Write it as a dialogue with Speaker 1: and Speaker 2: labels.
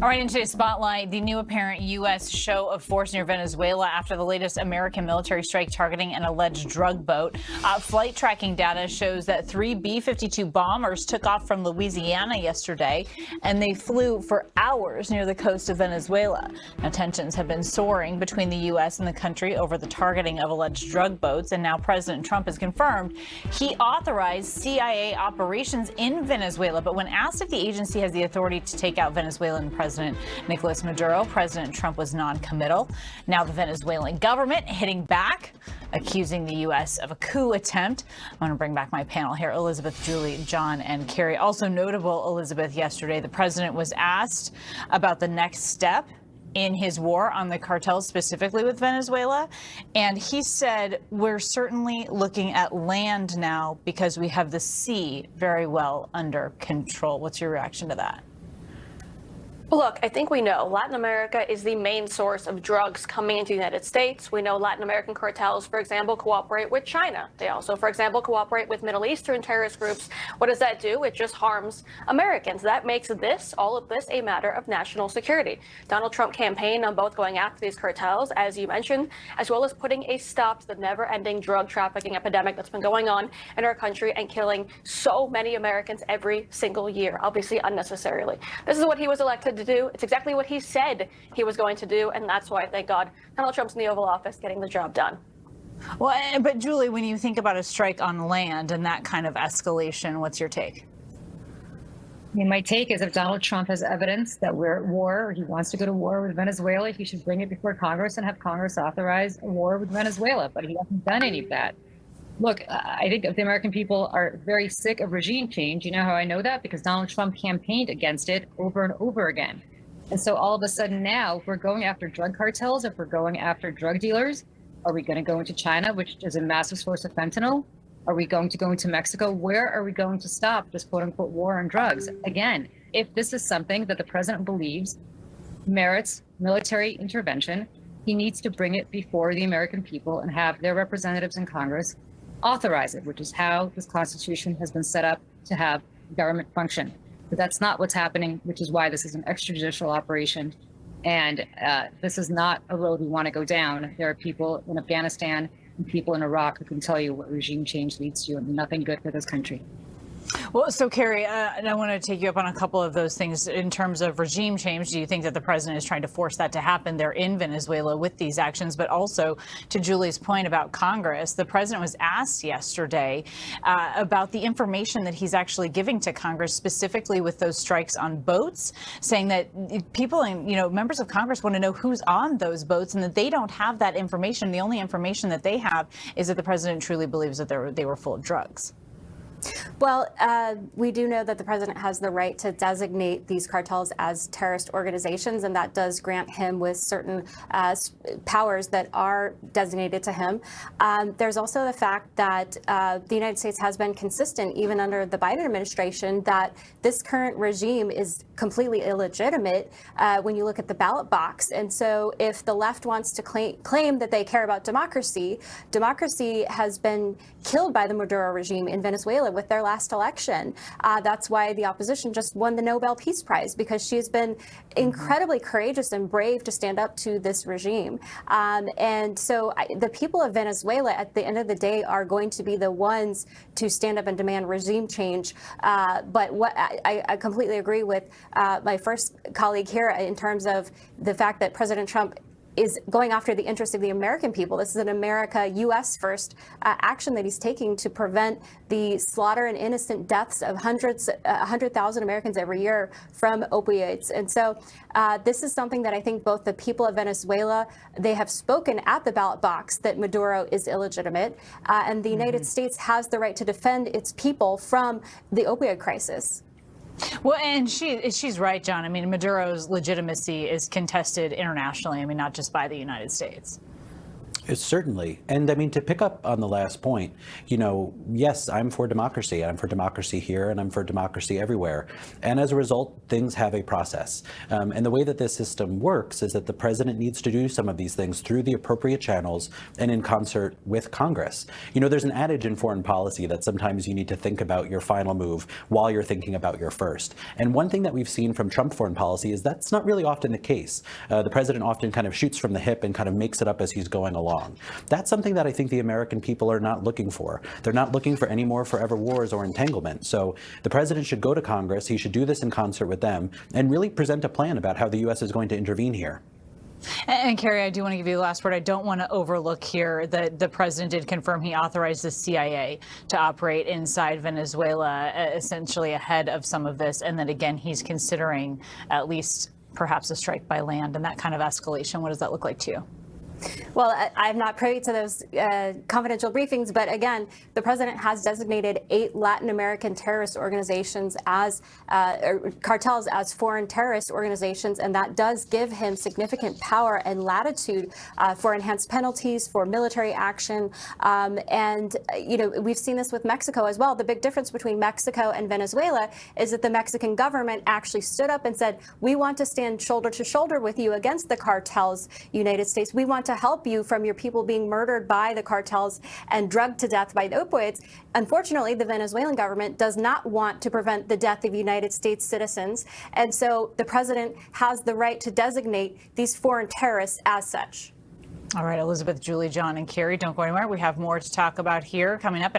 Speaker 1: All right, in today's Spotlight, the new apparent U.S. show of force near Venezuela after the latest American military strike targeting an alleged drug boat. Flight tracking data shows that 3 B-52 bombers took off from Louisiana yesterday, and they flew for hours near the coast of Venezuela. Now, tensions have been soaring between the U.S. and the country over the targeting of alleged drug boats, and now President Trump has confirmed he authorized CIA operations in Venezuela. But when asked if the agency has the authority to take out Venezuelan President Nicolas Maduro, President Trump was non-committal. Now the Venezuelan government hitting back, accusing the U.S. of a coup attempt. I want to bring back my panel here, Elizabeth, Julie, John, and Carrie. Also notable, Elizabeth, yesterday the president was asked about the next step in his war on the cartels, specifically with Venezuela. And he said, we're certainly looking at land now because we have the sea very well under control. What's your reaction to that?
Speaker 2: Look, I think we know Latin America is the main source of drugs coming into the United States. We know Latin American cartels, for example, cooperate with China. They also, for example, cooperate with Middle Eastern terrorist groups. What does that do? It just harms Americans. That makes all of this, a matter of national security. Donald Trump campaigned on both going after these cartels, as you mentioned, as well as putting a stop to the never-ending drug trafficking epidemic that's been going on in our country and killing so many Americans every single year, obviously unnecessarily. This is what he was elected to do. It's exactly what he said he was going to do, and that's why, thank God, Donald Trump's in the Oval Office getting the job done.
Speaker 1: Well, but Julie, when you think about a strike on land and that kind of escalation, what's your take?
Speaker 3: My take is if Donald Trump has evidence that we're at war, or he wants to go to war with Venezuela, he should bring it before Congress and have Congress authorize a war with Venezuela, but he hasn't done any of that. Look, I think the American people are very sick of regime change. You know how I know that? Because Donald Trump campaigned against it over and over again. And so all of a sudden now, if we're going after drug cartels, if we're going after drug dealers, are we going to go into China, which is a massive source of fentanyl? Are we going to go into Mexico? Where are we going to stop this quote unquote war on drugs? Again, if this is something that the president believes merits military intervention, he needs to bring it before the American people and have their representatives in Congress authorize it, which is how this Constitution has been set up to have government function. But that's not what's happening, which is why this is an extrajudicial operation. And this is not a road we want to go down. There are people in Afghanistan and people in Iraq who can tell you what regime change leads to, and nothing good for this country.
Speaker 1: Well, so Carrie, and I want to take you up on a couple of those things in terms of regime change. Do you think that the president is trying to force that to happen there in Venezuela with these actions? But also to Julie's point about Congress, the president was asked yesterday about the information that he's actually giving to Congress, specifically with those strikes on boats, saying that people and, members of Congress want to know who's on those boats and that they don't have that information. The only information that they have is that the president truly believes that they were full of drugs.
Speaker 4: Well, we do know that the president has the right to designate these cartels as terrorist organizations, and that does grant him with certain powers that are designated to him. There's also the fact that the United States has been consistent, even under the Biden administration, that this current regime is completely illegitimate when you look at the ballot box. And so if the left wants to claim that they care about democracy, democracy has been killed by the Maduro regime in Venezuela with their last election. That's why the opposition just won the Nobel Peace Prize, because she's been incredibly courageous and brave to stand up to this regime. And so the people of Venezuela, at the end of the day, are going to be the ones to stand up and demand regime change. But what I completely agree with my first colleague here in terms of the fact that President Trump is going after the interests of the American people. This is an America, U.S. first action that he's taking to prevent the slaughter and innocent deaths of 100,000 Americans every year from opioids. And so this is something that I think both the people of Venezuela, they have spoken at the ballot box that Maduro is illegitimate, and the United States has the right to defend its people from the opioid crisis.
Speaker 1: Well, and she's right, John. I mean, Maduro's legitimacy is contested internationally. I mean, not just by the United States.
Speaker 5: Certainly. And I mean, to pick up on the last point, yes, I'm for democracy. I'm for democracy here, and I'm for democracy everywhere. And as a result, things have a process. And the way that this system works is that the president needs to do some of these things through the appropriate channels and in concert with Congress. There's an adage in foreign policy that sometimes you need to think about your final move while you're thinking about your first. And one thing that we've seen from Trump foreign policy is that's not really often the case. The president often kind of shoots from the hip and kind of makes it up as he's going along. That's something that I think the American people are not looking for. They're not looking for any more forever wars or entanglement. So the president should go to Congress. He should do this in concert with them and really present a plan about how the U.S. is going to intervene here.
Speaker 1: And Carrie, I do want to give you the last word. I don't want to overlook here that the president did confirm he authorized the CIA to operate inside Venezuela, essentially ahead of some of this. And that, again, he's considering at least perhaps a strike by land and that kind of escalation. What does that look like to you?
Speaker 4: Well, I'm not privy to those confidential briefings, but again, the president has designated 8 Latin American terrorist organizations as cartels as foreign terrorist organizations, and that does give him significant power and latitude for enhanced penalties, for military action. And, we've seen this with Mexico as well. The big difference between Mexico and Venezuela is that the Mexican government actually stood up and said, we want to stand shoulder to shoulder with you against the cartels, United States. We want to help you from your people being murdered by the cartels and drugged to death by the opioids. Unfortunately, the Venezuelan government does not want to prevent the death of United States citizens. And so the president has the right to designate these foreign terrorists as such.
Speaker 1: All right, Elizabeth, Julie, John, and Carrie, don't go anywhere. We have more to talk about here coming up.